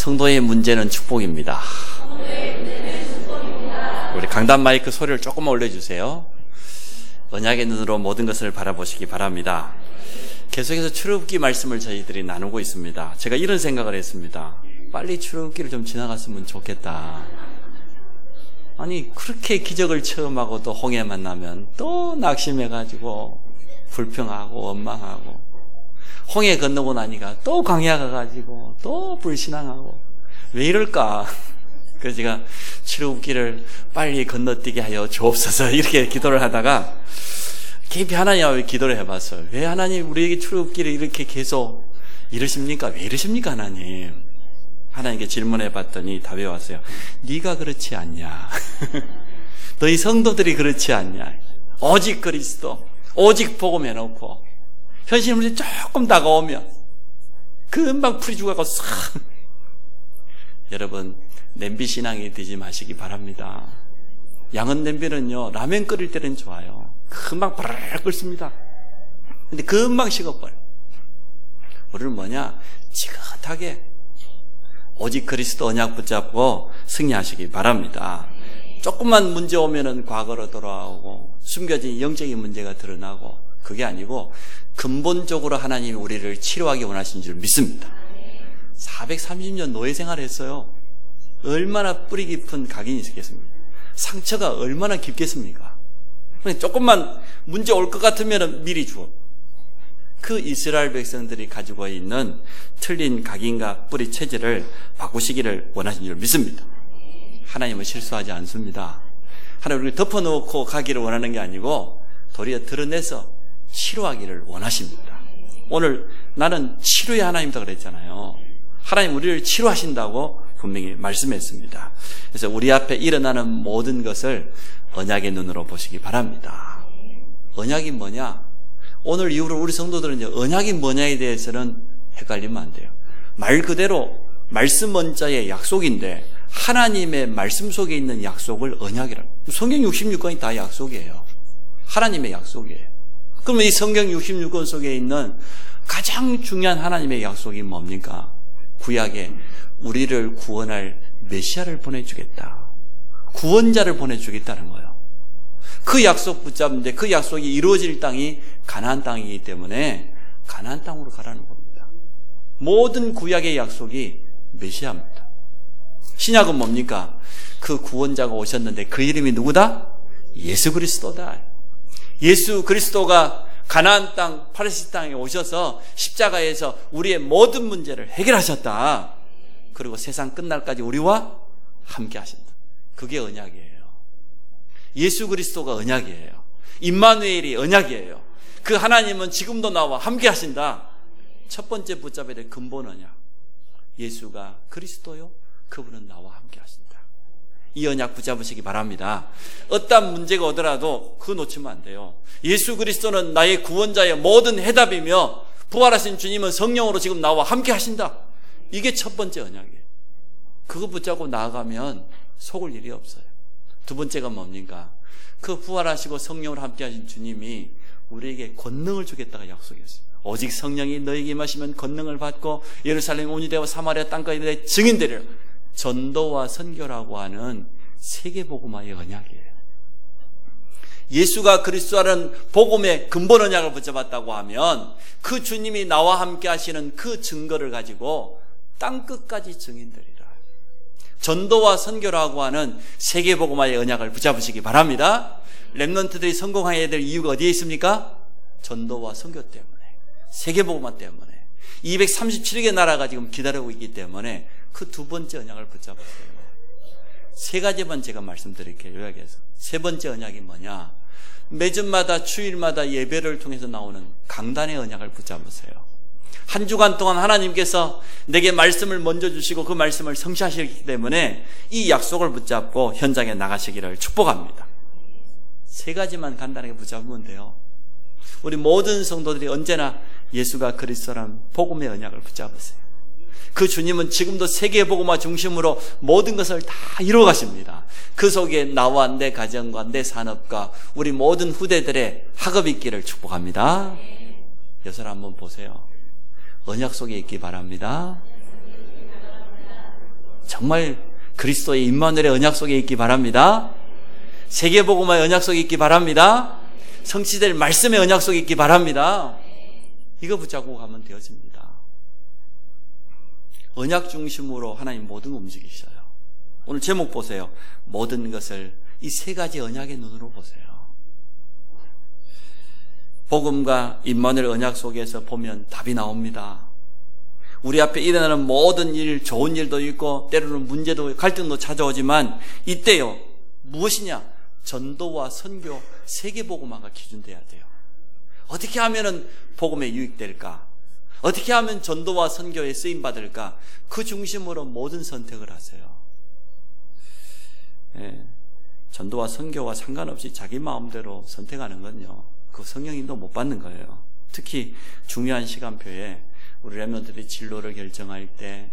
성도의 문제는 축복입니다. 우리 강단 마이크 소리를 조금만 올려주세요. 언약의 눈으로 모든 것을 바라보시기 바랍니다. 계속해서 출애굽기 말씀을 저희들이 나누고 있습니다. 제가 이런 생각을 했습니다. 빨리 출애굽기를 좀 지나갔으면 좋겠다. 아니 그렇게 기적을 처음 하고 또 홍해 만나면 또 낙심해가지고 불평하고 원망하고, 홍해 건너고 나니까 또 광야 가가지고 또 불신앙하고, 왜 이럴까? 그래서 제가 출애굽기를 빨리 건너뛰게 하여 주옵소서 이렇게 기도를 하다가 깊이 하나님께 기도를 해봤어요. 왜 하나님 우리에게 출애굽기를 이렇게 계속 이러십니까? 왜 이러십니까 하나님? 하나님께 질문해봤더니 답이 왔어요. 네가 그렇지 않냐? 너희 성도들이 그렇지 않냐? 오직 그리스도, 오직 복음 해놓고 현실 문제 조금 다가오면 금방 풀이 죽어가고 싹. 여러분 냄비 신앙이 되지 마시기 바랍니다. 양은 냄비는요 라면 끓일 때는 좋아요. 금방 바르르 끓습니다. 근데 금방 식어버려. 우리는 뭐냐? 지긋하게 오직 그리스도 언약 붙잡고 승리하시기 바랍니다. 조금만 문제 오면은 과거로 돌아오고 숨겨진 영적인 문제가 드러나고, 그게 아니고 근본적으로 하나님이 우리를 치료하기 원하신 줄 믿습니다. 430년 노예 생활을 했어요. 얼마나 뿌리 깊은 각인이 있겠습니까? 상처가 얼마나 깊겠습니까? 조금만 문제 올 것 같으면 미리 주어. 그 이스라엘 백성들이 가지고 있는 틀린 각인과 뿌리 체질을 바꾸시기를 원하신 줄 믿습니다. 하나님은 실수하지 않습니다. 하나님을 덮어놓고 가기를 원하는 게 아니고 도리어 드러내서 치료하기를 원하십니다. 오늘 나는 치료의 하나님이다 그랬잖아요. 하나님 우리를 치료하신다고 분명히 말씀했습니다. 그래서 우리 앞에 일어나는 모든 것을 언약의 눈으로 보시기 바랍니다. 언약이 뭐냐? 오늘 이후로 우리 성도들은 언약이 뭐냐에 대해서는 헷갈리면 안 돼요. 말 그대로 말씀 원자의 약속인데 하나님의 말씀 속에 있는 약속을 언약이라고. 성경 66권이 다 약속이에요. 하나님의 약속이에요. 그러면 이 성경 66권 속에 있는 가장 중요한 하나님의 약속이 뭡니까? 구약에 우리를 구원할 메시아를 보내주겠다. 구원자를 보내주겠다는 거예요. 그 약속 붙잡는데 그 약속이 이루어질 땅이 가나안 땅이기 때문에 가나안 땅으로 가라는 겁니다. 모든 구약의 약속이 메시아입니다. 신약은 뭡니까? 그 구원자가 오셨는데 그 이름이 누구다? 예수 그리스도다. 예수 그리스도가 가나안 땅, 팔레스타인 땅에 오셔서 십자가에서 우리의 모든 문제를 해결하셨다. 그리고 세상 끝날까지 우리와 함께 하신다. 그게 언약이에요. 예수 그리스도가 언약이에요. 임마누엘이 언약이에요. 그 하나님은 지금도 나와 함께 하신다. 첫 번째 붙잡아야 될 근본 언약. 예수가 그리스도요, 그분은 나와 함께 하신다. 이 언약 붙잡으시기 바랍니다. 어떤 문제가 오더라도 그거 놓치면 안 돼요. 예수 그리스도는 나의 구원자의 모든 해답이며 부활하신 주님은 성령으로 지금 나와 함께 하신다. 이게 첫 번째 언약이에요. 그거 붙잡고 나아가면 속을 일이 없어요. 두 번째가 뭡니까? 그 부활하시고 성령으로 함께 하신 주님이 우리에게 권능을 주겠다가 약속했어요. 오직 성령이 너에게 임하시면 권능을 받고 예루살렘 온 유대와 사마리아 땅까지 내 증인되리라. 전도와 선교라고 하는 세계복음화의 언약이에요. 예수가 그리스도라는 복음의 근본 언약을 붙잡았다고 하면 그 주님이 나와 함께 하시는 그 증거를 가지고 땅끝까지 증인되리라. 전도와 선교라고 하는 세계복음화의 언약을 붙잡으시기 바랍니다. 렘넌트들이 성공해야 될 이유가 어디에 있습니까? 전도와 선교 때문에, 세계복음화 때문에. 237개 나라가 지금 기다리고 있기 때문에 그 두 번째 언약을 붙잡으세요. 세 가지만 제가 말씀드릴게요. 요약해서. 세 번째 언약이 뭐냐? 매주마다 주일마다 예배를 통해서 나오는 강단의 언약을 붙잡으세요. 한 주간 동안 하나님께서 내게 말씀을 먼저 주시고 그 말씀을 성취하시기 때문에 이 약속을 붙잡고 현장에 나가시기를 축복합니다. 세 가지만 간단하게 붙잡으면 돼요. 우리 모든 성도들이 언제나 예수가 그리스도라는 복음의 언약을 붙잡으세요. 그 주님은 지금도 세계복음화 중심으로 모든 것을 다 이루어 가십니다. 그 속에 나와 내 가정과 내 산업과 우리 모든 후대들의 학업이 있기를 축복합니다. 여러분 한번 보세요. 언약 속에 있기 바랍니다. 정말 그리스도의 임마누엘의 언약 속에 있기 바랍니다. 세계복음화의 언약 속에 있기 바랍니다. 성취될 말씀의 언약 속에 있기 바랍니다. 이거 붙잡고 가면 되어집니다. 언약 중심으로 하나님 모든 걸 움직이셔요. 오늘 제목 보세요. 모든 것을 이 세 가지 언약의 눈으로 보세요. 복음과 임마누엘 언약 속에서 보면 답이 나옵니다. 우리 앞에 일어나는 모든 일, 좋은 일도 있고 때로는 문제도 갈등도 찾아오지만 이때요 무엇이냐? 전도와 선교, 세계복음화가 기준돼야 돼요. 어떻게 하면은 복음에 유익될까? 어떻게 하면 전도와 선교에 쓰임받을까? 그 중심으로 모든 선택을 하세요. 예, 전도와 선교와 상관없이 자기 마음대로 선택하는 건요, 그 성령님도 못 받는 거예요. 특히 중요한 시간표에 우리 렘넌트들이 진로를 결정할 때,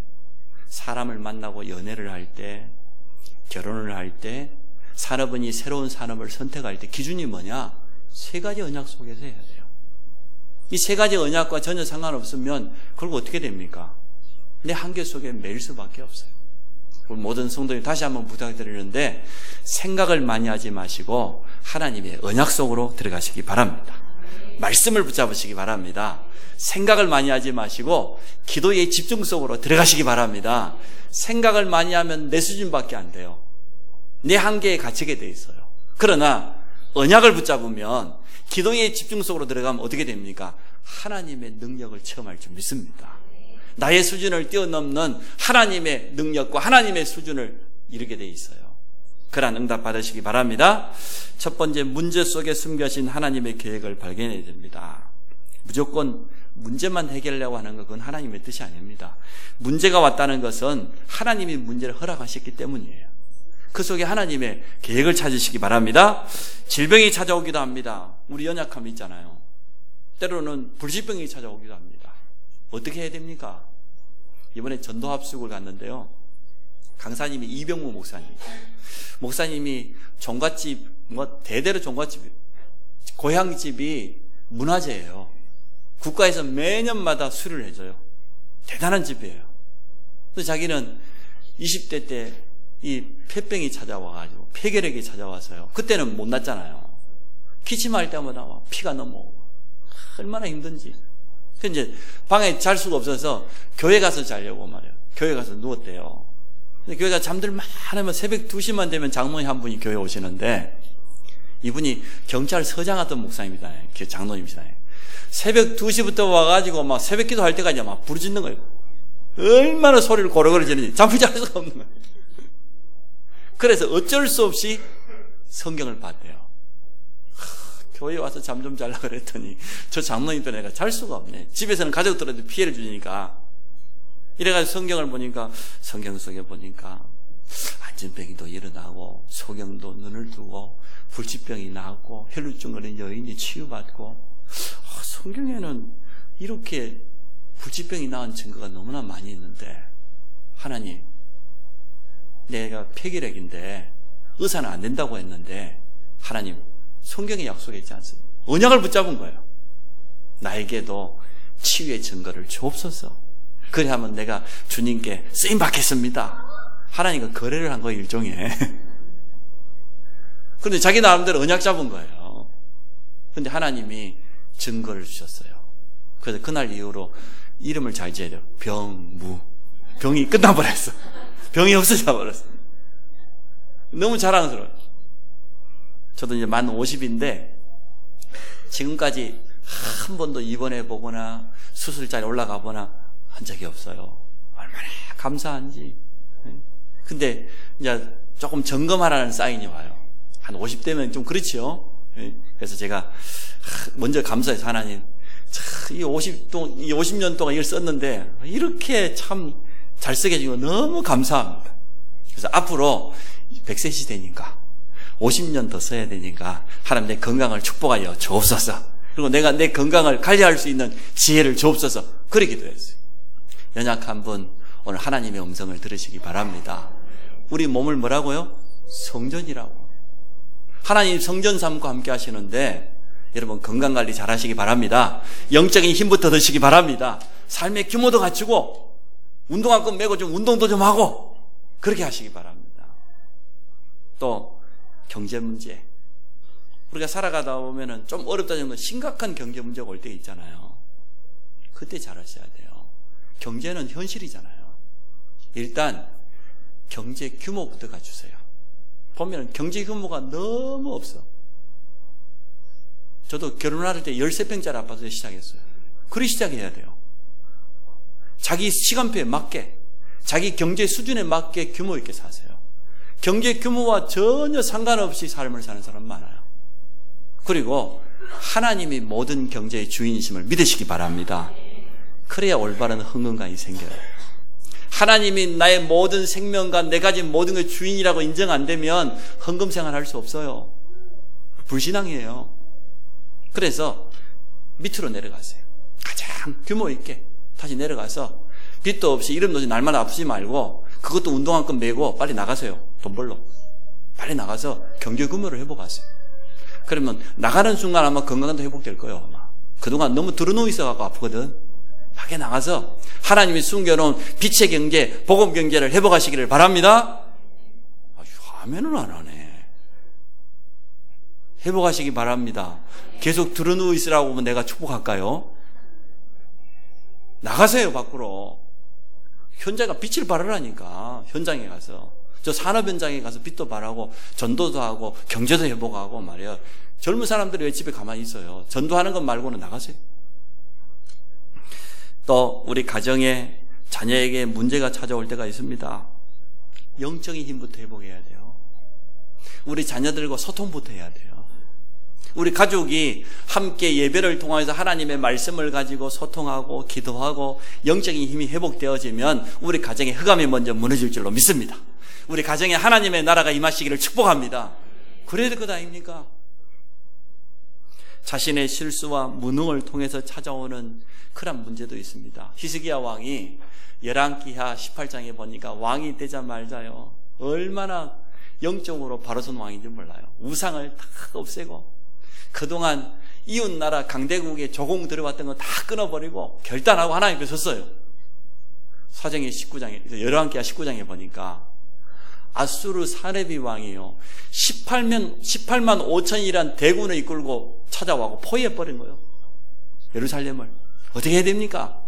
사람을 만나고 연애를 할 때, 결혼을 할 때, 산업은이 새로운 산업을 선택할 때 기준이 뭐냐? 세 가지 언약 속에서 해야 돼요. 이 세 가지 언약과 전혀 상관없으면 그리고 어떻게 됩니까? 내 한계 속에 매일 수밖에 없어요. 우리 모든 성도님 다시 한번 부탁드리는데 생각을 많이 하지 마시고 하나님의 언약 속으로 들어가시기 바랍니다. 말씀을 붙잡으시기 바랍니다. 생각을 많이 하지 마시고 기도의 집중 속으로 들어가시기 바랍니다. 생각을 많이 하면 내 수준밖에 안 돼요. 내 한계에 갇히게 돼 있어요. 그러나 언약을 붙잡으면 기도의 집중 속으로 들어가면 어떻게 됩니까? 하나님의 능력을 체험할 줄 믿습니다. 나의 수준을 뛰어넘는 하나님의 능력과 하나님의 수준을 이루게 돼 있어요. 그러한 응답 받으시기 바랍니다. 첫 번째, 문제 속에 숨겨진 하나님의 계획을 발견해야 됩니다. 무조건 문제만 해결하려고 하는 건 그건 하나님의 뜻이 아닙니다. 문제가 왔다는 것은 하나님이 문제를 허락하셨기 때문이에요. 그 속에 하나님의 계획을 찾으시기 바랍니다. 질병이 찾아오기도 합니다. 우리 연약함이 있잖아요. 때로는 불치병이 찾아오기도 합니다. 어떻게 해야 됩니까? 이번에 전도합숙을 갔는데요, 강사님이 이병무 목사님이 종갓집, 대대로 종갓집, 고향집이 문화재예요. 국가에서 매년마다 수료를 해줘요. 대단한 집이에요. 그래서 자기는 20대 때 이 폐병이 찾아와가지고 폐결핵이 찾아와서요. 그때는 못 났잖아요. 기침할 때마다 피가 넘어오고 얼마나 힘든지. 그래서 이제 방에 잘 수가 없어서 교회 가서 자려고 말이에요. 교회 가서 누웠대요. 근데 교회가 잠들만 하면 새벽 2시만 되면 장로님 한 분이 교회 오시는데, 이분이 경찰서장 하던 목사님이다. 장로님이시다. 새벽 2시부터 와가지고 막 새벽 기도 할 때까지 막 부르짖는 거예요. 얼마나 소리를 고르고르 지르는지 잠을 잘 수가 없는 거예요. 그래서 어쩔 수 없이 성경을 봤대요. 교회 와서 잠 좀 잘라 그랬더니 저 장로님도 내가 잘 수가 없네. 집에서는 가족들한테 피해를 주니까. 이래가지고 성경을 보니까, 성경 속에 보니까 안전병이도 일어나고 소경도 눈을 뜨고 불치병이 나고 혈루증 걸린 여인이 치유받고, 성경에는 이렇게 불치병이 나은 증거가 너무나 많이 있는데, 하나님, 내가 폐결핵인데 의사는 안 된다고 했는데 하나님 성경에 약속해 있지 않습니까? 언약을 붙잡은 거예요. 나에게도 치유의 증거를 주옵소서. 그래 하면 내가 주님께 쓰임 받겠습니다. 하나님과 거래를 한 거예요, 일종의. 그런데 자기 나름대로 언약 잡은 거예요. 그런데 하나님이 증거를 주셨어요. 그래서 그날 이후로 이름을 잘 지어야 돼요. 병무. 병이 끝나버렸어. 병이 없어져 버렸어. 너무 자랑스러워요. 저도 이제 만 50인데 지금까지 한 번도 입원해 보거나 수술자리에 올라가 보나 한 적이 없어요. 얼마나 감사한지. 근데 이제 조금 점검하라는 사인이 와요. 한 50대면 좀 그렇지요. 그래서 제가 먼저 감사해서, 하나님, 이 50년 동안 이걸 썼는데 이렇게 참 잘 쓰게 해준 거 너무 감사합니다. 그래서 앞으로 100세 시대니까 50년 더 써야 되니까 하나님 내 건강을 축복하여 주옵소서. 그리고 내가 내 건강을 관리할 수 있는 지혜를 주옵소서. 그렇게 기도했어요. 연약한 분, 오늘 하나님의 음성을 들으시기 바랍니다. 우리 몸을 뭐라고요? 성전이라고. 하나님 성전 삼고 함께 하시는데 여러분 건강관리 잘 하시기 바랍니다. 영적인 힘부터 드시기 바랍니다. 삶의 규모도 갖추고 운동화끈 메고 좀 운동도 좀 하고 그렇게 하시기 바랍니다. 또 경제 문제, 우리가 살아가다 보면은 좀 어렵다 정도 심각한 경제 문제가 올 때 있잖아요. 그때 잘하셔야 돼요. 경제는 현실이잖아요. 일단 경제 규모부터 갖추세요. 보면 경제 규모가 너무 없어. 저도 결혼할 때 13평짜리 아파트에 시작했어요. 그리 시작해야 돼요. 자기 시간표에 맞게, 자기 경제 수준에 맞게 규모 있게 사세요. 경제 규모와 전혀 상관없이 삶을 사는 사람 많아요. 그리고 하나님이 모든 경제의 주인이심을 믿으시기 바랍니다. 그래야 올바른 흥건감이 생겨요. 하나님이 나의 모든 생명과 내 가진 모든 것 주인이라고 인정 안 되면 헌금생활 할 수 없어요. 불신앙이에요. 그래서 밑으로 내려가세요. 가장 규모 있게 다시 내려가서 빚도 없이 이름도 없이 날마다 아프지 말고 그것도 운동화끈 메고 빨리 나가세요. 돈 벌러. 빨리 나가서 경제 규모를 회복하세요. 그러면 나가는 순간 아마 건강도 회복될 거예요. 아마. 그동안 너무 들어누워 있어갖고 아프거든. 밖에 나가서 하나님이 숨겨놓은 빛의 경제, 복음 경제를 회복하시기를 바랍니다. 아멘은 안 하네. 회복하시기 바랍니다. 계속 들어누워 있으라고 하면 내가 축복할까요? 나가세요, 밖으로. 현장에 빛을 발하라니까. 현장에 가서. 저 산업 현장에 가서 빛도 발하고 전도도 하고 경제도 회복하고 말이에요. 젊은 사람들이 왜 집에 가만히 있어요? 전도하는 것 말고는 나가세요. 또 우리 가정에 자녀에게 문제가 찾아올 때가 있습니다. 영적인 힘부터 회복해야 돼요. 우리 자녀들과 소통부터 해야 돼요. 우리 가족이 함께 예배를 통해서 하나님의 말씀을 가지고 소통하고 기도하고 영적인 힘이 회복되어지면 우리 가정의 흑암이 먼저 무너질 줄로 믿습니다. 우리 가정에 하나님의 나라가 임하시기를 축복합니다. 그래야 될 것 아닙니까? 자신의 실수와 무능을 통해서 찾아오는 그런 문제도 있습니다. 히스기야 왕이 열왕기하 18장에 보니까 왕이 되자마자요 얼마나 영적으로 바로선 왕인지 몰라요. 우상을 다 없애고 그동안 이웃나라 강대국에 조공 들어왔던 거 다 끊어버리고 결단하고 하나님 앞에 섰어요. 사정기 19장에 열왕기하 19장에 보니까 아수르 사레비 왕이요 18만 5천이란 대군을 이끌고 찾아와고 포위해버린 거예요. 예루살렘을. 어떻게 해야 됩니까?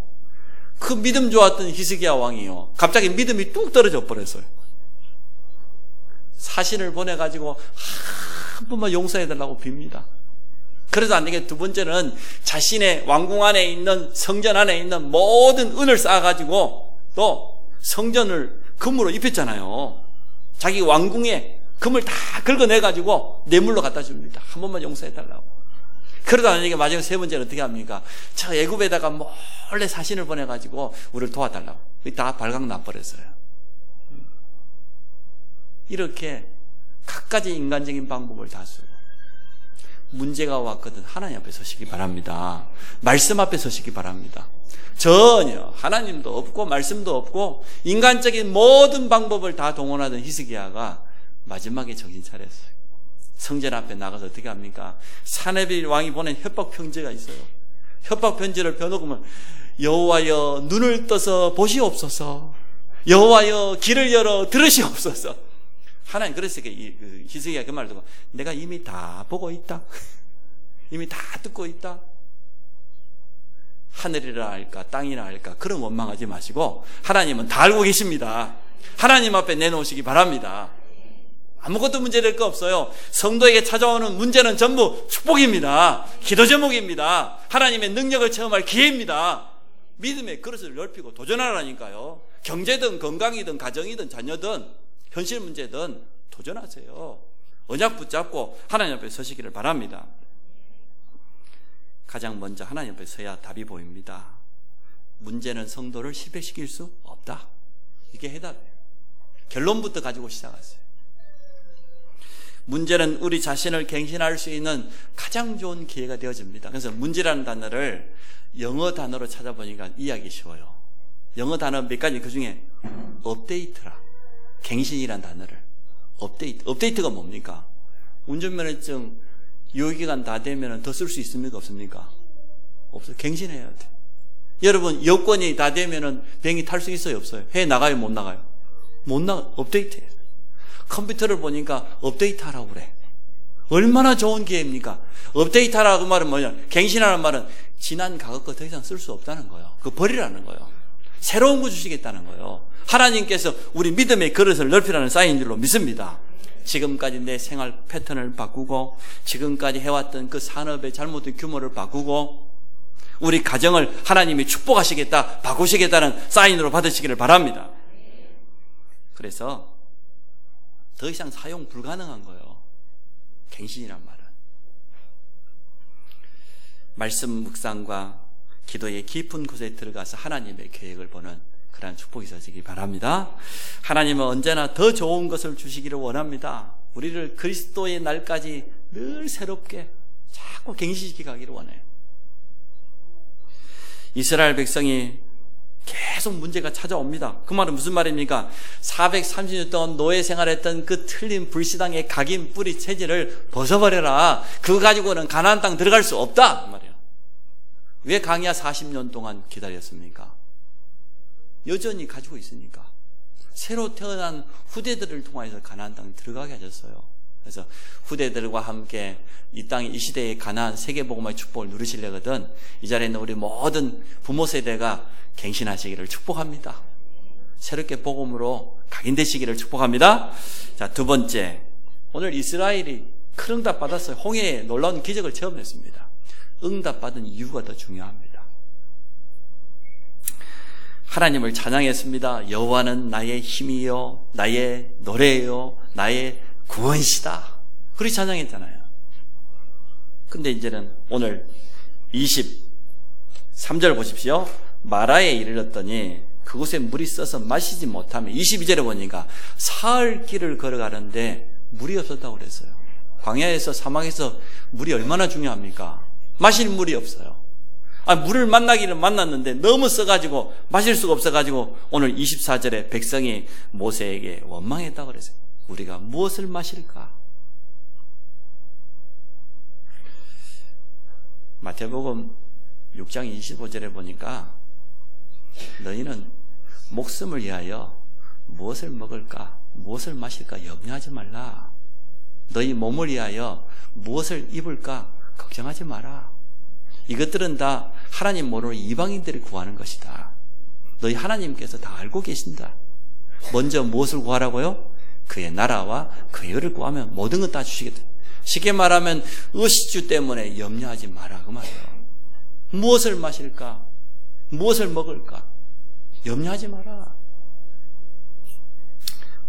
그 믿음 좋았던 히스기야 왕이요 갑자기 믿음이 뚝 떨어져 버렸어요. 사신을 보내가지고 한 번만 용서해달라고 빕니다. 그래도 안 되게 두 번째는 자신의 왕궁 안에 있는 성전 안에 있는 모든 은을 쌓아가지고 또 성전을 금으로 입혔잖아요. 자기 왕궁에 금을 다 긁어내가지고 뇌물로 갖다 줍니다. 한 번만 용서해달라고. 그러다 안 되게 마지막 세 번째는 어떻게 합니까? 저 애굽에다가 몰래 사신을 보내가지고 우리를 도와달라고. 다 발각 나버렸어요. 이렇게 각가지 인간적인 방법을 다 쓰고 문제가 왔거든 하나님 앞에 서시기 바랍니다. 말씀 앞에 서시기 바랍니다. 전혀 하나님도 없고 말씀도 없고 인간적인 모든 방법을 다 동원하던 히스기야가 마지막에 정신 차렸어요. 성전 앞에 나가서 어떻게 합니까? 사네비 왕이 보낸 협박 편지가 있어요. 협박 편지를 펴놓으면 여호와여 눈을 떠서 보시옵소서, 여호와여 귀를 열어 들으시옵소서. 하나님 그랬으니까 히스기야 그 말 듣고 내가 이미 다 보고 있다. 이미 다 듣고 있다. 하늘이라 할까 땅이라 할까 그런 원망하지 마시고 하나님은 다 알고 계십니다. 하나님 앞에 내놓으시기 바랍니다. 아무것도 문제될 거 없어요. 성도에게 찾아오는 문제는 전부 축복입니다. 기도 제목입니다. 하나님의 능력을 체험할 기회입니다. 믿음의 그릇을 넓히고 도전하라니까요. 경제든 건강이든 가정이든 자녀든 현실 문제든 도전하세요. 언약 붙잡고 하나님 앞에 서시기를 바랍니다. 가장 먼저 하나님 앞에 서야 답이 보입니다. 문제는 성도를 실패시킬 수 없다. 이게 해답이에요. 결론부터 가지고 시작하세요. 문제는 우리 자신을 갱신할 수 있는 가장 좋은 기회가 되어집니다. 그래서 문제라는 단어를 영어 단어로 찾아보니까 이해하기 쉬워요. 영어 단어 몇 가지 그 중에 업데이트라. 갱신이라는 단어를 업데이트가 뭡니까? 운전면허증 유효기간 다 되면 더 쓸 수 있습니까? 없습니까? 없어요. 갱신해야 돼. 여러분 여권이 다 되면 비행기 탈 수 있어요? 없어요? 해외 나가요? 못 나가요? 업데이트해요. 컴퓨터를 보니까 업데이트하라고 그래. 얼마나 좋은 기회입니까? 업데이트하라고 말은 뭐냐? 갱신하라는 말은 지난 과거 거 더 이상 쓸 수 없다는 거예요. 그거 버리라는 거예요. 새로운 거 주시겠다는 거예요. 하나님께서 우리 믿음의 그릇을 넓히라는 사인인 줄로 믿습니다. 지금까지 내 생활 패턴을 바꾸고 지금까지 해왔던 그 산업의 잘못된 규모를 바꾸고 우리 가정을 하나님이 축복하시겠다, 바꾸시겠다는 사인으로 받으시기를 바랍니다. 그래서 더 이상 사용 불가능한 거예요. 갱신이란 말은. 말씀 묵상과 기도의 깊은 곳에 들어가서 하나님의 계획을 보는 그러한 축복이 있어지기 바랍니다. 하나님은 언제나 더 좋은 것을 주시기를 원합니다. 우리를 그리스도의 날까지 늘 새롭게 자꾸 갱신시켜 가기를 원해요. 이스라엘 백성이 계속 문제가 찾아옵니다. 그 말은 무슨 말입니까? 430년 동안 노예 생활했던 그 틀린 불신앙의 각인 뿌리 체질을 벗어버려라. 그거 가지고는 가나안 땅 들어갈 수 없다 그 말이에요. 왜 광야 40년 동안 기다렸습니까? 여전히 가지고 있으니까. 새로 태어난 후대들을 통해서 가나안 땅 들어가게 하셨어요. 그래서 후대들과 함께 이 땅, 이 시대의 가나안 세계복음의 축복을 누리시려거든 이 자리에 있는 우리 모든 부모 세대가 갱신하시기를 축복합니다. 새롭게 복음으로 각인되시기를 축복합니다. 자, 두 번째, 오늘 이스라엘이 큰 응답 받았어요. 홍해에 놀라운 기적을 체험했습니다. 응답받은 이유가 더 중요합니다. 하나님을 찬양했습니다. 여호와는 나의 힘이요 나의 노래요 나의 구원이시다. 그렇게 찬양했잖아요. 근데 이제는 오늘 23절 보십시오. 마라에 이르렀더니 그곳에 물이 써서 마시지 못하며 22절에 보니까 사흘 길을 걸어가는데 물이 없었다고 그랬어요. 광야에서 사막에서 물이 얼마나 중요합니까? 마실 물이 없어요. 물을 만났는데 너무 써가지고 마실 수가 없어가지고 오늘 24절에 백성이 모세에게 원망했다고 그랬어요. 우리가 무엇을 마실까? 마태복음 6장 25절에 보니까 너희는 목숨을 위하여 무엇을 먹을까? 무엇을 마실까? 염려하지 말라. 너희 몸을 위하여 무엇을 입을까? 걱정하지 마라. 이것들은 다 하나님 모르는 이방인들이 구하는 것이다. 너희 하나님께서 다 알고 계신다. 먼저 무엇을 구하라고요? 그의 나라와 그의 의를 구하면 모든 것 다 주시겠다. 쉽게 말하면 의식주 때문에 염려하지 마라 그 말이에요. 무엇을 마실까? 무엇을 먹을까? 염려하지 마라.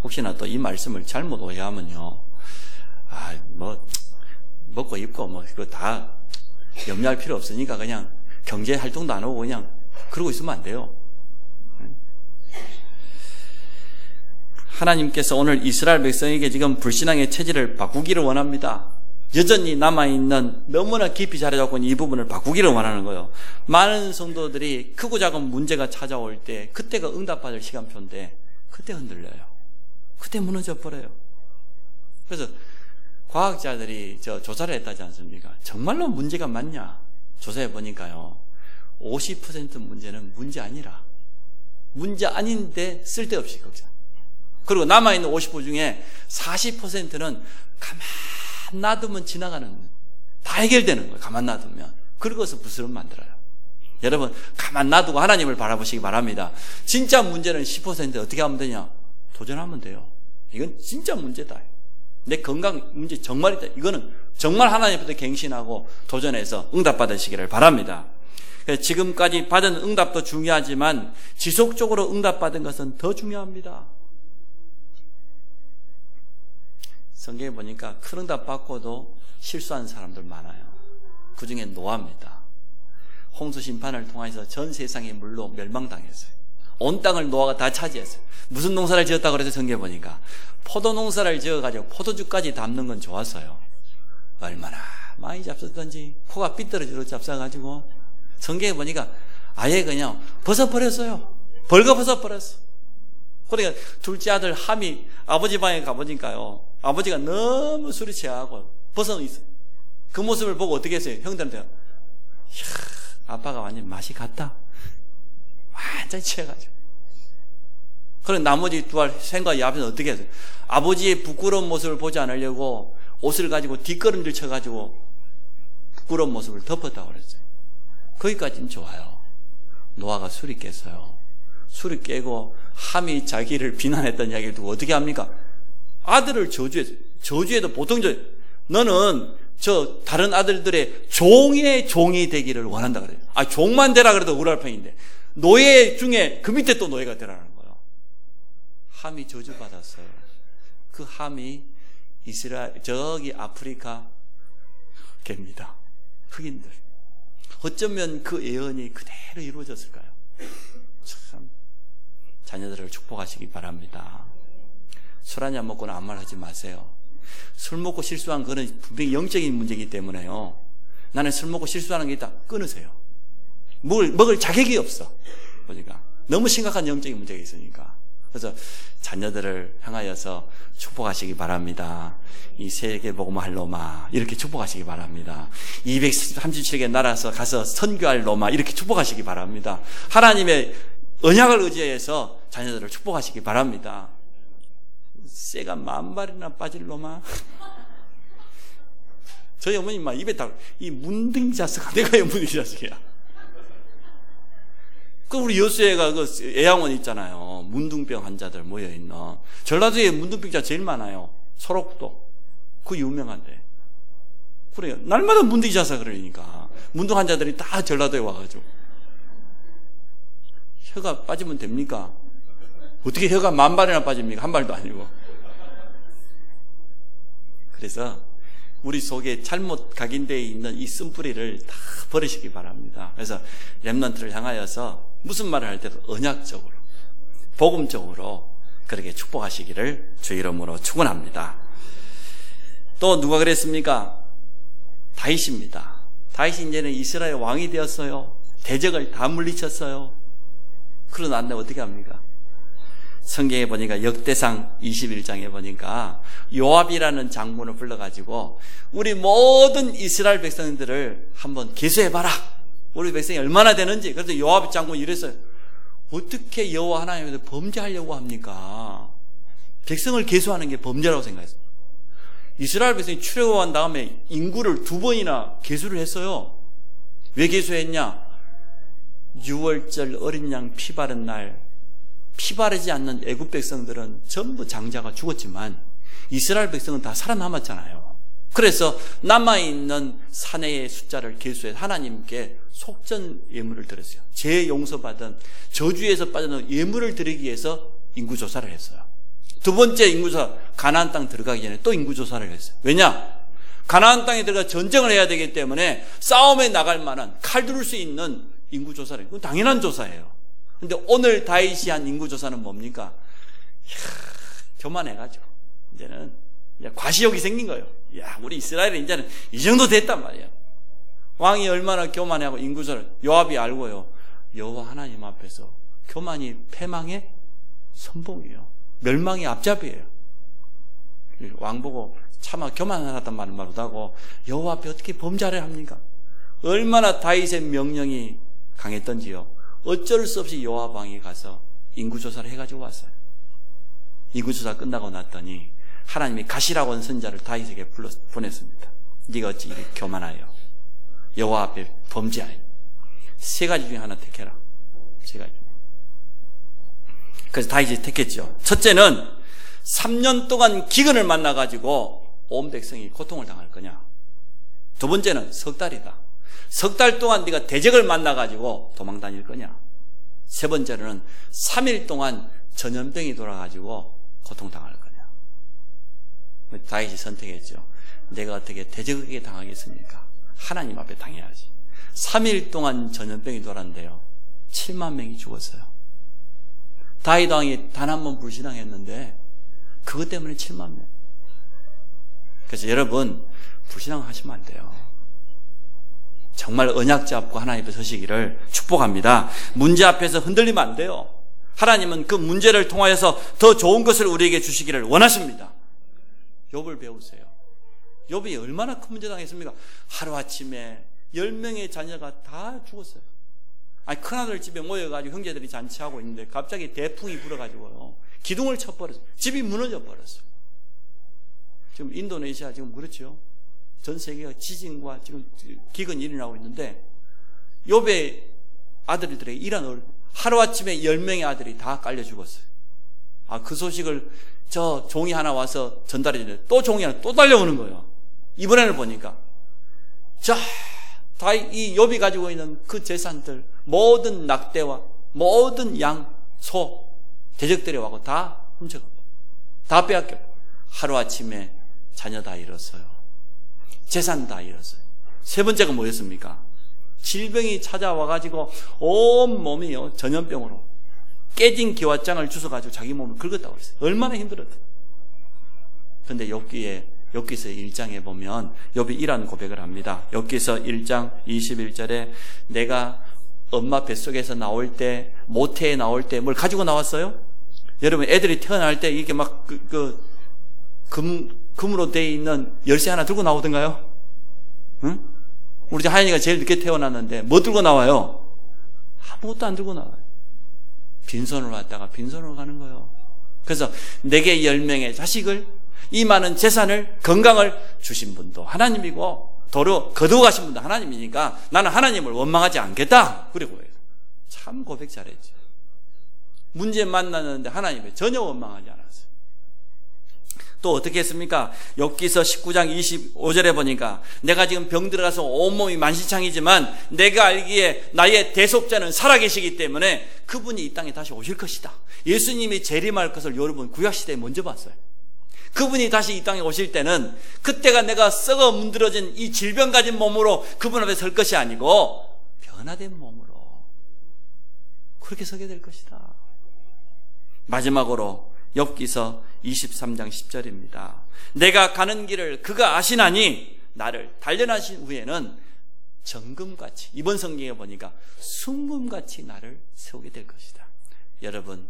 혹시나 또 이 말씀을 잘못 오해하면요, 먹고 입고 그거 다 염려할 필요 없으니까 그냥 경제 활동도 안 하고 그냥 그러고 있으면 안 돼요. 하나님께서 오늘 이스라엘 백성에게 지금 불신앙의 체질을 바꾸기를 원합니다. 여전히 남아있는 너무나 깊이 자리 잡고 있는 이 부분을 바꾸기를 원하는 거예요. 많은 성도들이 크고 작은 문제가 찾아올 때 그때가 응답받을 시간표인데 그때 흔들려요. 그때 무너져 버려요. 그래서 과학자들이 조사를 했다지 않습니까? 정말로 문제가 많냐? 조사해 보니까요, 50% 문제는 문제 아니라 문제 아닌데 쓸데없이 걱정. 그리고 남아있는 50% 중에 40%는 가만 놔두면 지나가는, 다 해결되는 거예요. 가만 놔두면. 그러고서 부스럼 만들어요. 여러분, 가만 놔두고 하나님을 바라보시기 바랍니다. 진짜 문제는 10% 어떻게 하면 되냐? 도전하면 돼요. 이건 진짜 문제다. 내 건강 문제 정말 있다. 이거는 정말 하나님부터 갱신하고 도전해서 응답받으시기를 바랍니다. 지금까지 받은 응답도 중요하지만 지속적으로 응답받은 것은 더 중요합니다. 성경에 보니까 큰 응답 받고도 실수하는 사람들 많아요. 그 중에 노아입니다. 홍수 심판을 통해서 전 세상이 물로 멸망당했어요. 온 땅을 노아가 다 차지했어요. 무슨 농사를 지었다고 그래서 성경에 보니까 포도 농사를 지어가지고 포도주까지 담는 건 좋았어요. 얼마나 많이 잡섰던지 코가 삐뚤어지로 잡숴가지고 성경에 보니까 아예 그냥 벗어버렸어요. 벌거 벗어버렸어. 그러니까 둘째 아들 함이 아버지 방에 가보니까요, 아버지가 너무 술이 취하고 벗어 있어요. 그 모습을 보고 어떻게 했어요? 형들한테, 이야, 아빠가 완전 맛이 갔다. 완전히 취해가지고. 그럼 나머지 두 알 생과 야벳은 어떻게 했어요? 아버지의 부끄러운 모습을 보지 않으려고 옷을 가지고 뒷걸음질 쳐가지고 부끄러운 모습을 덮었다고 그랬어요. 거기까지는 좋아요. 노아가 술이 깼어요. 술이 깨고 함이 자기를 비난했던 이야기를 두고 어떻게 합니까? 아들을 저주했어요. 저주해도 보통 너는 저 다른 아들들의 종의 종이 되기를 원한다 그래요. 종만 되라 그래도 억울할 편인데 노예 중에 그 밑에 또 노예가 되라는 거예요. 함이 저주받았어요. 그 함이 저기 아프리카 개입니다. 흑인들. 어쩌면 그 예언이 그대로 이루어졌을까요? 참 자녀들을 축복하시기 바랍니다. 술 한잔 먹고는 아무 말 하지 마세요. 술 먹고 실수한 거는 분명히 영적인 문제이기 때문에요. 나는 술 먹고 실수하는 게 있다. 끊으세요. 먹을 자격이 없어. 보니까 너무 심각한 영적인 문제가 있으니까. 그래서 자녀들을 향하여서 축복하시기 바랍니다. 이 세계복음 할 로마 이렇게 축복하시기 바랍니다. 237개 나라에서 가서 선교할 로마 이렇게 축복하시기 바랍니다. 하나님의 언약을 의지해서 자녀들을 축복하시기 바랍니다. 새가 10,000마리나 빠질 로마. 저희 어머니 막 입에 다 이 문둥이 자스가 내가 왜 문둥이 자스이야? 그 우리 여수에가 그 애양원 있잖아요. 문둥병 환자들 모여 있는. 전라도에 문둥병자 제일 많아요. 소록도 그 유명한데. 그래요. 날마다 문둥이 자서 그러니까 문둥 환자들이 다 전라도에 와가지고 혀가 빠지면 됩니까? 어떻게 혀가 10,000발이나 빠집니까? 한 발도 아니고. 그래서 우리 속에 잘못 각인되어 있는 이 쓴뿌리를 다 버리시기 바랍니다. 그래서 렘넌트를 향하여서 무슨 말을 할 때도 언약적으로 복음적으로 그렇게 축복하시기를 주 이름으로 축원합니다. 또 누가 그랬습니까? 다윗입니다. 다윗이 이제는 이스라엘 왕이 되었어요. 대적을 다 물리쳤어요. 그러나 안 되면 어떻게 합니까? 성경에 보니까 역대상 21장에 보니까 요압이라는 장군을 불러가지고 우리 모든 이스라엘 백성들을 한번 계수해봐라. 우리 백성이 얼마나 되는지. 그래서 요압 장군이 이랬어요. 어떻게 여호와 하나님께서 범죄하려고 합니까? 백성을 계수하는 게 범죄라고 생각했어요. 이스라엘 백성이 출애굽한 다음에 인구를 2번이나 계수를 했어요. 왜 계수했냐? 6월절 어린 양 피 바른 날 피 바르지 않는 애굽 백성들은 전부 장자가 죽었지만 이스라엘 백성은 다 살아남았잖아요. 그래서 남아있는 사내의 숫자를 계수해 하나님께 속전 예물을 드렸어요. 죄 용서받은 저주에서 빠져나온 예물을 드리기 위해서 인구조사를 했어요. 두 번째 인구조사, 가나안 땅 들어가기 전에 또 인구조사를 했어요. 왜냐? 가나안 땅에 들어가 전쟁을 해야 되기 때문에 싸움에 나갈 만한 칼 두를 수 있는 인구조사를 했어요. 당연한 조사예요. 근데 오늘 다윗이 한 인구조사는 뭡니까? 교만해가지고 이제는 과시욕이 생긴 거예요. 야, 우리 이스라엘은 이제는 이 정도 됐단 말이에요. 왕이 얼마나 교만해하고 인구조사를 요압이 알고요. 여호와 하나님 앞에서 교만이 패망의 선봉이에요. 멸망의 앞잡이에요. 왕 보고 차마 교만하단 말은 못하고 여호와 앞에 어떻게 범죄를 합니까? 얼마나 다윗의 명령이 강했던지요. 어쩔 수 없이 요압 왕이 가서 인구조사를 해가지고 왔어요. 인구조사 끝나고 났더니 하나님이 가시라고 한 선자를 다윗에게 보냈습니다. 네가 어찌 이렇게 교만하여 여호와 앞에 범죄하여 3가지 중에 하나 택해라. 3가지. 그래서 다윗이 택했죠. 첫째는 3년 동안 기근을 만나가지고 온 백성이 고통을 당할 거냐. 두 번째는 석 달이다. 석 달 동안 네가 대적을 만나가지고 도망 다닐 거냐. 세 번째로는 3일 동안 전염병이 돌아가지고 고통당할 거냐. 다윗이 선택했죠. 내가 어떻게 대적에게 당하겠습니까? 하나님 앞에 당해야지. 3일 동안 전염병이 돌았는데요. 7만 명이 죽었어요. 다윗 왕이 단 한 번 불신앙했는데 그것 때문에 7만 명. 그래서 여러분 불신앙하시면 안 돼요. 정말 언약 잡고 하나님 앞에 서시기를 축복합니다. 문제 앞에서 흔들리면 안 돼요. 하나님은 그 문제를 통하여서 더 좋은 것을 우리에게 주시기를 원하십니다. 욥을 배우세요. 욥이 얼마나 큰 문제 당했습니까? 하루아침에 10명의 자녀가 다 죽었어요. 아니, 큰아들 집에 모여가지고 형제들이 잔치하고 있는데 갑자기 대풍이 불어가지고요. 기둥을 쳐버렸어요. 집이 무너져 버렸어요. 지금 인도네시아 지금 그렇죠. 전 세계가 지진과 지금 기근이 일어나고 있는데 욥의 아들들에게 이런 하루아침에 10명의 아들이 다 깔려 죽었어요. 아, 그 소식을 저 종이 하나 와서 전달해 주는데 또 종이 하나 또 달려오는 거예요. 이번에는 보니까 다 이 욥이 가지고 있는 그 재산들, 모든 낙대와 모든 양, 소, 대적들이 와고 다 훔쳐가고 다 빼앗겨. 하루아침에 자녀 다 잃었어요. 재산 다 잃었어요. 세 번째가 뭐였습니까? 질병이 찾아와가지고 온 몸이요 전염병으로 깨진 기와장을 주워가지고 자기 몸을 긁었다고 그랬어요. 얼마나 힘들었다. 그런데 욥기서 1장에 보면 욥이 이런 고백을 합니다. 욥기서 1장 21절에 내가 엄마 뱃속에서 나올 때, 모태에 나올 때 뭘 가지고 나왔어요? 여러분, 애들이 태어날 때 이렇게 막 금으로 되어 있는 열쇠 하나 들고 나오던가요? 응? 우리 집 하연이가 제일 늦게 태어났는데 뭐 들고 나와요? 아무것도 안 들고 나와요. 빈손으로 왔다가 빈손으로 가는 거예요. 그래서 내게 10명의 자식을, 이 많은 재산을, 건강을 주신 분도 하나님이고 도로 거두어 가신 분도 하나님이니까 나는 하나님을 원망하지 않겠다. 그리고 참 고백 잘했죠. 문제 만났는데 하나님을 전혀 원망하지 않았어요. 또 어떻게 했습니까? 욥기서 19장 25절에 보니까 내가 지금 병 들어가서 온몸이 만신창이지만 내가 알기에 나의 대속자는 살아계시기 때문에 그분이 이 땅에 다시 오실 것이다. 예수님이 재림할 것을 여러분 구약시대에 먼저 봤어요. 그분이 다시 이 땅에 오실 때는 그때가 내가 썩어 문드러진 이 질병 가진 몸으로 그분 앞에 설 것이 아니고 변화된 몸으로 그렇게 서게 될 것이다. 마지막으로 욥기서 23장 10절입니다. 내가 가는 길을 그가 아시나니 나를 단련하신 후에는 정금같이, 이번 성경에 보니까 순금같이 나를 세우게 될 것이다. 여러분,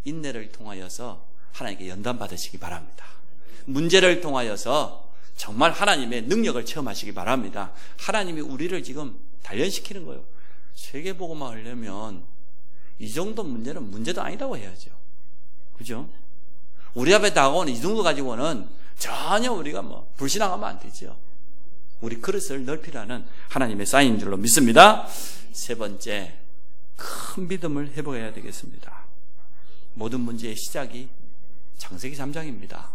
인내를 통하여서 하나님께 연단 받으시기 바랍니다. 문제를 통하여서 정말 하나님의 능력을 체험하시기 바랍니다. 하나님이 우리를 지금 단련시키는 거예요. 세계복음화 하려면 이 정도 문제는 문제도 아니라고 해야죠. 그죠? 우리 앞에 다가오는 이 정도 가지고는 전혀 우리가 불신앙하면 안 되죠. 우리 그릇을 넓히라는 하나님의 사인인 줄로 믿습니다. 세 번째, 큰 믿음을 회복해야 되겠습니다. 모든 문제의 시작이 창세기 3장입니다.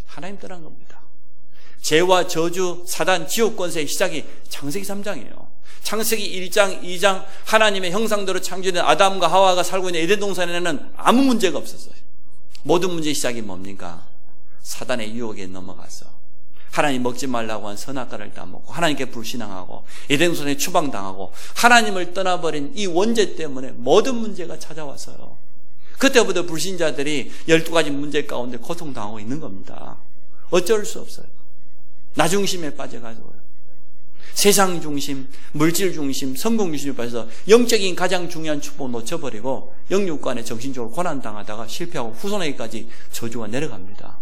하나님 떠난 겁니다. 죄와 저주, 사단, 지옥 권세의 시작이 창세기 3장이에요. 창세기 1장, 2장 하나님의 형상대로 창조된 아담과 하와가 살고 있는 에덴 동산에는 아무 문제가 없었어요. 모든 문제의 시작이 뭡니까? 사단의 유혹에 넘어가서 하나님 먹지 말라고 한 선악과를 따먹고 하나님께 불신앙하고 에덴 동산에 추방당하고 하나님을 떠나버린 이 원죄 때문에 모든 문제가 찾아왔어요. 그때부터 불신자들이 12가지 문제 가운데 고통당하고 있는 겁니다. 어쩔 수 없어요. 나 중심에 빠져가지고요. 세상 중심, 물질 중심, 성공 중심에 빠져서 영적인 가장 중요한 축복을 놓쳐버리고 영육간에 정신적으로 고난당하다가 실패하고 후손에게까지 저주가 내려갑니다.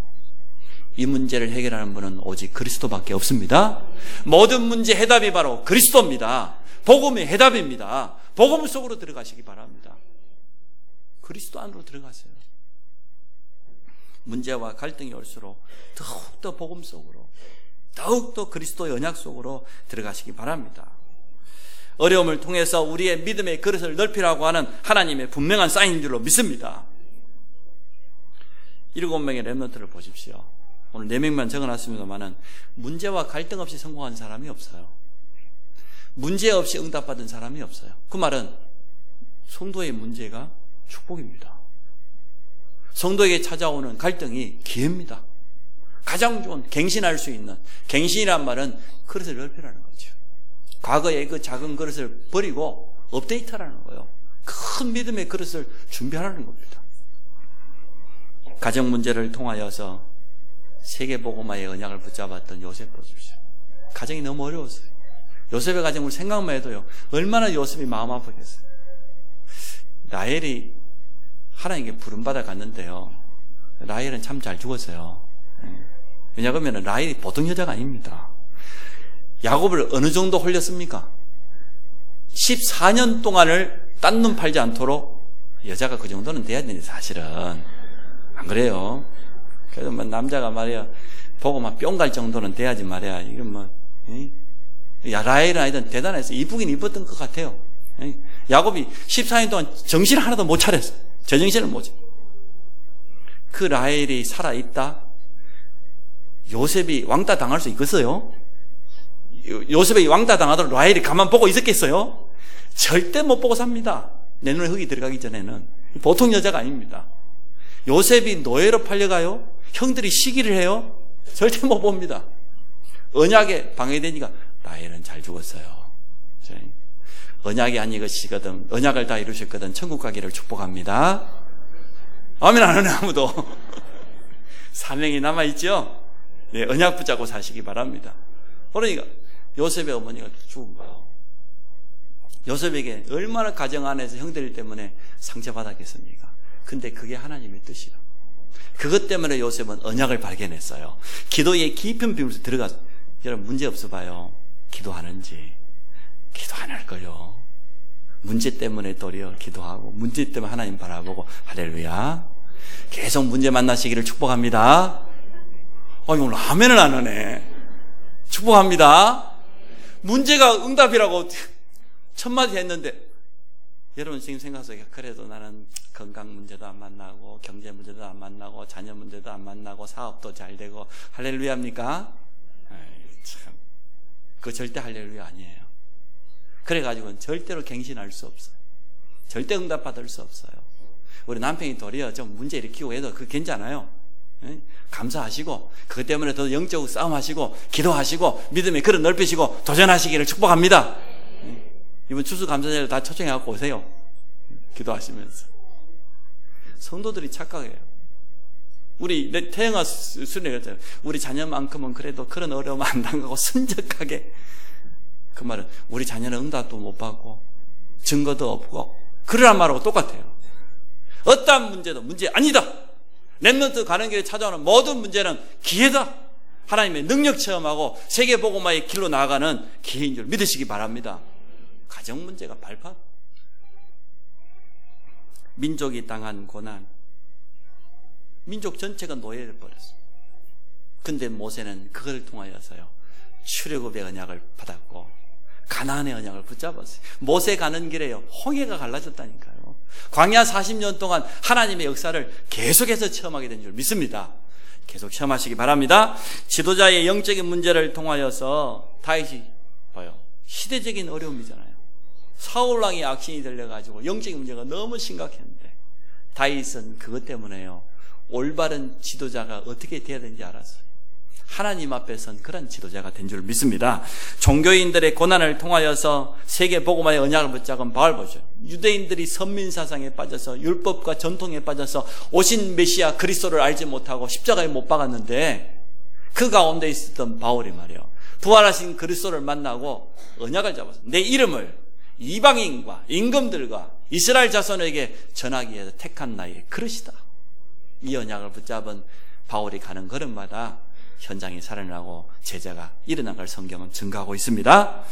이 문제를 해결하는 분은 오직 그리스도밖에 없습니다. 모든 문제 해답이 바로 그리스도입니다. 복음의 해답입니다. 복음 속으로 들어가시기 바랍니다. 그리스도 안으로 들어가세요. 문제와 갈등이 올수록 더욱더 복음 속으로, 더욱더 그리스도의 언약 속으로 들어가시기 바랍니다. 어려움을 통해서 우리의 믿음의 그릇을 넓히라고 하는 하나님의 분명한 사인인 줄로 믿습니다. 7명의 렘넌트를 보십시오. 오늘 4명만 적어놨습니다만 문제와 갈등 없이 성공한 사람이 없어요. 문제 없이 응답받은 사람이 없어요. 그 말은 성도의 문제가 축복입니다. 성도에게 찾아오는 갈등이 기회입니다. 가장 좋은 갱신할 수 있는, 갱신이란 말은 그릇을 넓히라는 거죠. 과거의 그 작은 그릇을 버리고 업데이트하라는 거예요. 큰 믿음의 그릇을 준비하라는 겁니다. 가정 문제를 통하여서 세계복음화의 언약을 붙잡았던 요셉 보십시오. 가정이 너무 어려웠어요. 요셉의 가정을 생각만 해도요, 얼마나 요셉이 마음 아프겠어요. 라헬이 하나님께 부름받아 갔는데요, 라헬은 참 잘 죽었어요. 왜냐하면 라헬이 보통 여자가 아닙니다. 야곱을 어느 정도 홀렸습니까? 14년 동안을 딴 눈 팔지 않도록 여자가 그 정도는 돼야 되는데 사실은 안 그래요. 그래도 뭐 남자가 말이야 보고 막 뿅 갈 정도는 돼야지 말이야. 이건 뭐 라헬은 아이든 대단해서 이쁘긴 이뻤던 것 같아요. 야곱이 14년 동안 정신 하나도 못 차렸어. 제정신을 못 차렸어. 그 라헬이 살아있다? 요셉이 왕따 당할 수 있겠어요? 요셉이 왕따 당하도록 라헬이 가만 보고 있었겠어요? 절대 못 보고 삽니다. 내 눈에 흙이 들어가기 전에는. 보통 여자가 아닙니다. 요셉이 노예로 팔려가요? 형들이 시기를 해요? 절대 못 봅니다. 언약에 방해되니까 라헬은 잘 죽었어요. 언약이 아니시거든, 언약을 다 이루셨거든 천국 가기를 축복합니다. 아멘 안 하네 아무도. 사명이 남아있죠? 네, 언약 붙잡고 사시기 바랍니다. 그러니까 요셉의 어머니가 죽은 거예요. 요셉에게 얼마나 가정 안에서 형들 때문에 상처받았겠습니까? 근데 그게 하나님의 뜻이에요. 그것 때문에 요셉은 언약을 발견했어요. 기도의 깊은 비밀에서 들어가서, 여러분 문제 없어 봐요. 기도하는지. 기도 안 할 거요. 문제 때문에 도리어 기도하고, 문제 때문에 하나님 바라보고, 할렐루야. 계속 문제 만나시기를 축복합니다. 오늘 아멘을 안 하네. 축복합니다. 문제가 응답이라고 첫마디 했는데, 여러분 지금 생각하세요. 그래도 나는 건강 문제도 안 만나고, 경제 문제도 안 만나고, 자녀 문제도 안 만나고, 사업도 잘 되고, 할렐루야입니까? 참, 그거 절대 할렐루야 아니에요. 그래가지고는 절대로 갱신할 수 없어요. 절대 응답받을 수 없어요. 우리 남편이 도리어 좀 문제 일으키고 해도 그거 괜찮아요. 감사하시고, 그것 때문에 더 영적 싸움하시고, 기도하시고, 믿음의 그릇 넓히시고, 도전하시기를 축복합니다. 이번 추수감사제를 다 초청해갖고 오세요. 기도하시면서. 성도들이 착각해요. 우리 태영아 순례 그랬잖아요. 우리 자녀만큼은 그래도 그런 어려움 안 당하고 순적하게. 그 말은 우리 자녀는 응답도 못 받고 증거도 없고 그러란 말하고 똑같아요. 어떠한 문제도 문제 아니다. 렘넌트 가는 길에 찾아오는 모든 문제는 기회다. 하나님의 능력 체험하고 세계복음화의 길로 나아가는 기회인 줄 믿으시기 바랍니다. 가정 문제가 발판. 민족이 당한 고난. 민족 전체가 노예를 버렸어요. 근데 모세는 그걸 통하여서요, 출애굽의 언약을 받았고 가나안의 언약을 붙잡았어요. 모세 가는 길에요, 홍해가 갈라졌다니까요. 광야 40년 동안 하나님의 역사를 계속해서 체험하게 된 줄 믿습니다. 계속 체험하시기 바랍니다. 지도자의 영적인 문제를 통하여서 다윗이 봐요, 시대적인 어려움이잖아요. 사울왕이 악신이 들려가지고 영적인 문제가 너무 심각했는데 다윗은 그것 때문에요, 올바른 지도자가 어떻게 돼야 되는지 알았어요. 하나님 앞에선 그런 지도자가 된 줄 믿습니다. 종교인들의 고난을 통하여서 세계 복음화의 언약을 붙잡은 바울 보죠. 유대인들이 선민사상에 빠져서 율법과 전통에 빠져서 오신 메시아 그리스도를 알지 못하고 십자가에 못 박았는데 그 가운데 있었던 바울이 말이에요, 부활하신 그리스도를 만나고 언약을 잡았어요. 내 이름을 이방인과 임금들과 이스라엘 자손에게 전하기 위해서 택한 나의 그릇이다. 이 언약을 붙잡은 바울이 가는 걸음마다 현장이 살아나고 제자가 일어난 걸 성경은 증거하고 있습니다.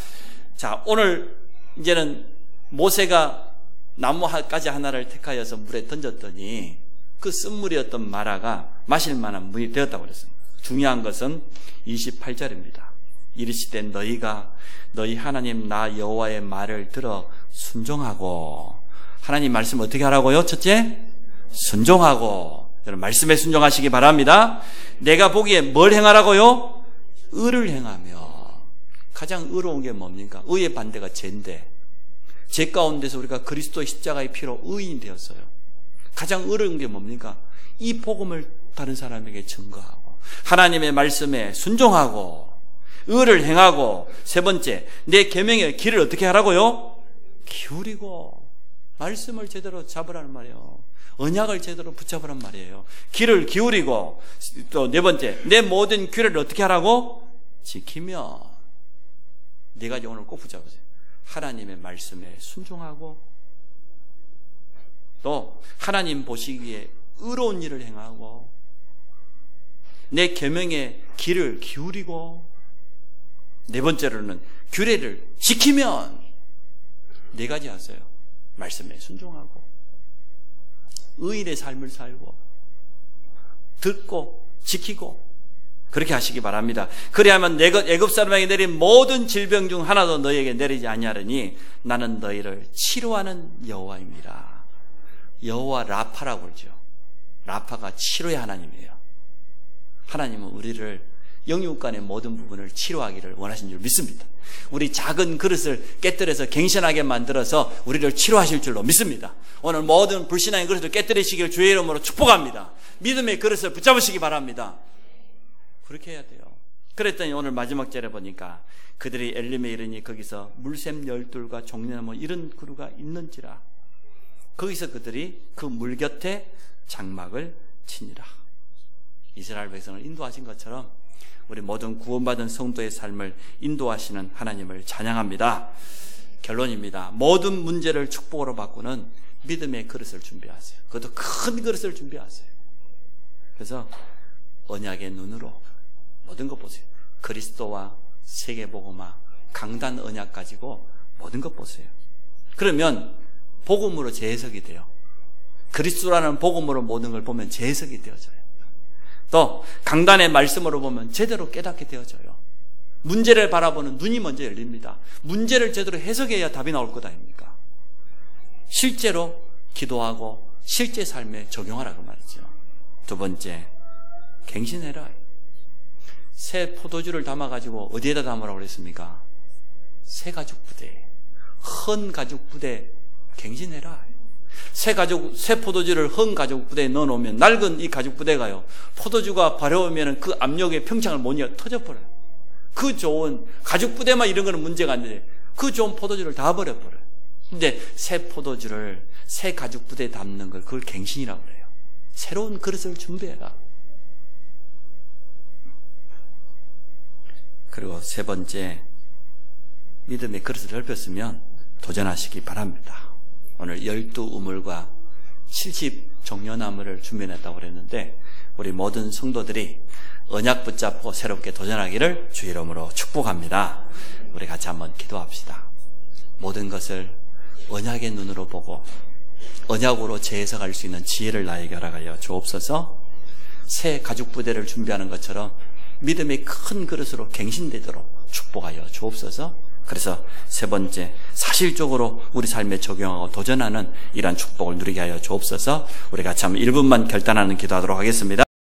자, 오늘 이제는 모세가 나무가지 하나를 택하여서 물에 던졌더니 그 쓴물이었던 마라가 마실 만한 물이 되었다고 그랬습니다. 중요한 것은 28절입니다. 이르시되 너희가 너희 하나님 나 여호와의 말을 들어 순종하고. 하나님 말씀 어떻게 하라고요? 첫째, 순종하고. 여러분 말씀에 순종하시기 바랍니다. 내가 보기에 뭘 행하라고요? 의를 행하며. 가장 의로운 게 뭡니까? 의의 반대가 죄인데, 죄 가운데서 우리가 그리스도의 십자가의 피로 의인이 되었어요. 가장 의로운 게 뭡니까? 이 복음을 다른 사람에게 증거하고 하나님의 말씀에 순종하고 의를 행하고. 세 번째, 내 계명의 길을 어떻게 하라고요? 기울이고. 말씀을 제대로 잡으라는 말이에요. 언약을 제대로 붙잡으란 말이에요. 길을 기울이고. 또 네 번째, 내 모든 규례를 어떻게 하라고? 지키며. 네 가지 오늘 꼭 붙잡으세요. 하나님의 말씀에 순종하고, 또 하나님 보시기에 의로운 일을 행하고, 내 계명의 길을 기울이고, 네 번째로는 규례를 지키면. 네 가지 하세요. 말씀에 순종하고, 의인의 삶을 살고, 듣고 지키고, 그렇게 하시기 바랍니다. 그리하면 애굽 사람에게 내린 모든 질병 중 하나도 너희에게 내리지 아니하리니 나는 너희를 치료하는 여호와입니다. 여호와 라파라고 그러죠. 라파가 치료의 하나님이에요. 하나님은 우리를 영육간의 모든 부분을 치료하기를 원하신 줄 믿습니다. 우리 작은 그릇을 깨뜨려서 갱신하게 만들어서 우리를 치료하실 줄로 믿습니다. 오늘 모든 불신앙의 그릇을 깨뜨리시기를 주의 이름으로 축복합니다. 믿음의 그릇을 붙잡으시기 바랍니다. 그렇게 해야 돼요. 그랬더니 오늘 마지막 절에 보니까 그들이 엘림에 이르니 거기서 물샘 12과 종려나무 이런 그루가 있는지라. 거기서 그들이 그 물 곁에 장막을 치니라. 이스라엘 백성을 인도하신 것처럼 우리 모든 구원받은 성도의 삶을 인도하시는 하나님을 찬양합니다. 결론입니다. 모든 문제를 축복으로 바꾸는 믿음의 그릇을 준비하세요. 그것도 큰 그릇을 준비하세요. 그래서 언약의 눈으로 모든 것 보세요. 그리스도와 세계복음화, 강단 언약 가지고 모든 것 보세요. 그러면 복음으로 재해석이 돼요. 그리스도라는 복음으로 모든 걸 보면 재해석이 되어져요. 또 강단의 말씀으로 보면 제대로 깨닫게 되어져요. 문제를 바라보는 눈이 먼저 열립니다. 문제를 제대로 해석해야 답이 나올 것 아닙니까? 실제로 기도하고 실제 삶에 적용하라고 말이죠. 두 번째, 갱신해라. 새 포도주를 담아가지고 어디에다 담으라고 그랬습니까? 새 가죽 부대에, 헌 가죽 부대에 갱신해라. 새 포도주를 헌 가죽 부대에 넣어놓으면 낡은 이 가죽 부대가요, 포도주가 발효하면 그 압력에 평창을 못 이어 터져버려요. 그 좋은 가죽 부대만 이런 거는 문제가 안 되는데 그 좋은 포도주를 다 버려버려요. 근데 새 포도주를 새 가죽 부대에 담는 걸 그걸 갱신이라고 그래요. 새로운 그릇을 준비해라. 그리고 세 번째, 믿음의 그릇을 넓혔으면 도전하시기 바랍니다. 오늘 12우물과 70종려나무를 준비했다고 그랬는데 우리 모든 성도들이 언약 붙잡고 새롭게 도전하기를 주 이름으로 축복합니다. 우리 같이 한번 기도합시다. 모든 것을 언약의 눈으로 보고 언약으로 재해석할 수 있는 지혜를 나에게 허락하여 주옵소서. 새 가죽 부대를 준비하는 것처럼 믿음의 큰 그릇으로 갱신되도록 축복하여 주옵소서. 그래서 세 번째, 사실적으로 우리 삶에 적용하고 도전하는 이러한 축복을 누리게 하여 주옵소서. 우리 같이 한번 1분만 결단하는 기도하도록 하겠습니다.